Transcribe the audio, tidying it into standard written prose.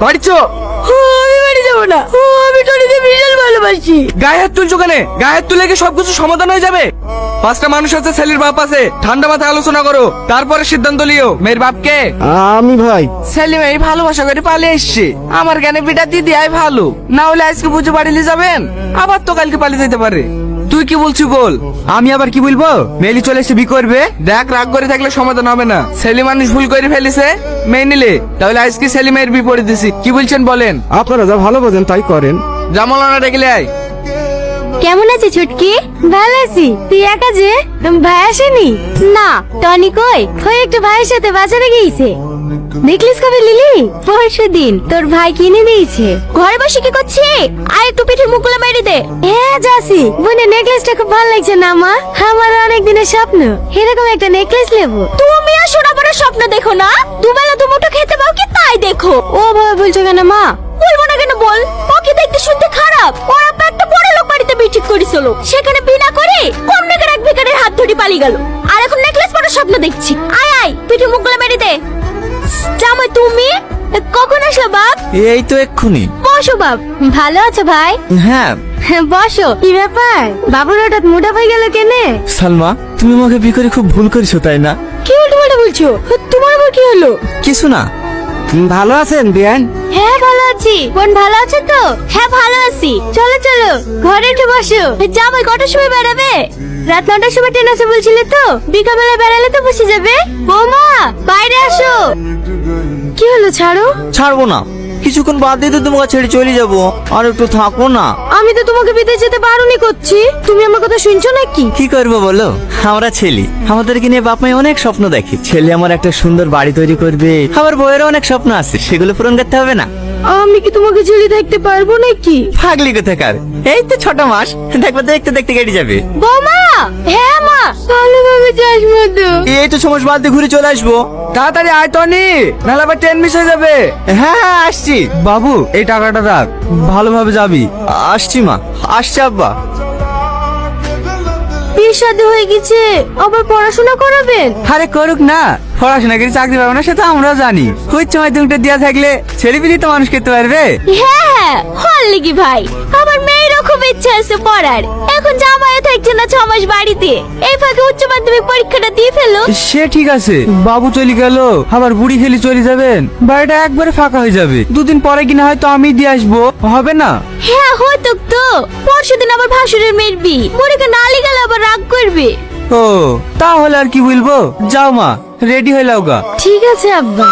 বাড়ি চো। আমি বাড়ি যাবো না, আমি টনিকে বিশাল ভালোবাসি। গায়ে হাত তুলছো কেন? গায়ে হাত তুলে কি সবকিছু সমাধান হয়ে যাবে? পাঁচটা মানুষ আছে, ছেলের বাপ আছে, ঠান্ডা মাথায় আলোচনা করো, তারপরে সিদ্ধান্ত লিও। মেয়ের বাপকে আমি ভাই সেলিম এই ভালোবাসা করে পালিয়ে এসছে। আমার জ্ঞানে বিটা দিদি আই ভালো, না হলে আজকে বুঝে বাড়িলে যাবেন, আবার তো কালকে পালিয়ে যেতে পারে। তুই কি বলছিস বল। আমি আবার কি বলবো? মেলি চলে এসে বি করবে। দেখ, রাগ করে থাকলে সমাধান হবে না। সেলিম মানুষ ভুল করে ফেলেছে, মেনে নিলে তাহলে আজকে সেলিমের বিপরীত দিছি। কি বলছেন বলেন? আপনারা যা ভালো বোঝেন তাই করেন। জামালানা ডেকে আয়। কেমন আছে ছুটকি? ভালো আছি। তুই একা যে, ভাই আসেনি? না, টনি কই? ওই একটু ভাইয়ের সাথে বাজারে গিয়েছে। নেকলেস কবে লিলি? পরশু দিন তোর ভাই কিনে দিয়েছে। ঘরে বসে কি করছি? আর একটু পিঠে মুকুলা মেরে দে। হ্যাঁ যাচ্ছি। বোনের নেকলেসটা খুব ভালো লাগছে না মা? আমার অনেক দিনের স্বপ্ন এরকম একটা নেকলেস নেবো। তুমি আর সোনা বড় স্বপ্ন দেখো না, দুবেলা দুমুঠো খেতে পাও কি তাই দেখো। ও ভাবে বলছো কেন মা? বলবো না কেন বল? ওকে দেখতে শুনতে খারাপ। ওর আপা একটা বড় লোক বাড়িতে বিয়ে করেছিল, সেখানে বিনা করে কম টাকার এক ভিখারির হাত ধরে পালিয়ে গেল। আর এখন নেকলেস পরার স্বপ্ন দেখছি। আয় আয় পিঠে মুখগুলো মেরে দে। জামাই তুমি কখন আসলো বাপ? এই তো এক্ষুনি। বসো বাপ। ভালো আছো ভাই? হ্যাঁ বসো। কি ব্যাপার বাবুর হঠাৎ মোটা হয়ে গেল কেনে? সালমা, তুমি আমাকে বিয়ে করে খুব ভুল করেছো তাই না? কি উল্টো বলছো? তোমার আবার কি হলো? কিছু না। ভালো আছেন বিয়ান? হ্যাঁ ভালো আছি। বোন ভালো আছে তো? হ্যাঁ ভালো আছি। চলো চলো ঘরে একটু বসো। জামাই কটার সময় বেড়াবে? রাত 9টার সময় ট্রেন আছে বলছিলে তো, বিকালবেলা বেড়ালে তো বসে যাবে। বৌমা বাইরে আসো। কি হলো ছাড়ো? ছাড়বো না, কিছুক্ষণ বাদ দিয়ে তো তোমাকে ছেড়ে চলে যাবো। আর একটু থাকো না। আমি তো তোমাকে বিদেশ যেতে বারণই করছি, তুমি আমার কথা শুনছো নাকি? কি করবো বলো, আমরা ছেলে, আমাদেরকে নিয়ে বাপ মাই অনেক স্বপ্ন দেখে। ছেলে আমার একটা সুন্দর বাড়ি তৈরি করবে, আমার বউয়েরও অনেক স্বপ্ন আছে, সেগুলো পূরণ করতে হবে না? আমি কি তোমাকে ছেড়ে থাকতে পারবো নাকি? ফাগলি কোথাকার, এই তো 6 মাস, দেখবো দেখতে দেখতে কেটে যাবে। বৌমা। হ্যাঁ মা। ভালোভাবে যাস মধু। এই তো 6 মাস বাদ দিয়ে ঘুরে চলে আসবো। তাড়াতাড়ি আয় টনি, নাহলে আবার ট্রেন মিস হয়ে যাবে। হ্যাঁ হ্যাঁ আসছি। বাবু এই টাকাটা রাখ, ভালোভাবে যাবি। আসছি মা, আসছি আব্বা। বিয়ে শাদী হয়ে গেছে, আবার পড়াশোনা করাবেন? আরে করুক না, পড়াশোনা করে চাকরি পাবে না সেটা আমরা জানি। উচ্চ মাধ্যমিকটা দেওয়া থাকলে ছেলেপিলি তো মানুষ করতে পারবে। হ্যাঁ হল লিগি ভাই, আমার মেয়েরও খুব ইচ্ছা আছে পড়ার। এখন জামাইও থাকছে না 6 মাস বাড়িতে, এই ফাঁকে উচ্চ মাধ্যমিক পরীক্ষাটা দিয়ে ফেলো। সে ঠিক আছে, বাবু চলে গেল, আবার বুড়ি খেলি চলে যাবেন, বাড়িটা একবারে ফাঁকা হয়ে যাবে। দুদিন পরে কিনা হয়তো আমি দিয়ে আসবো, হবে না? হ্যাঁ হয়তো তো। পরশুদিন আবার ভাসুরের মেয়ের বিয়ে, পরীক্ষা না গেলে আবার রাগ করবে। ও তাহলে আর কি বলবো, যাও মা রেডি হয়ে লাও গা। ঠিক আছে আব্বা।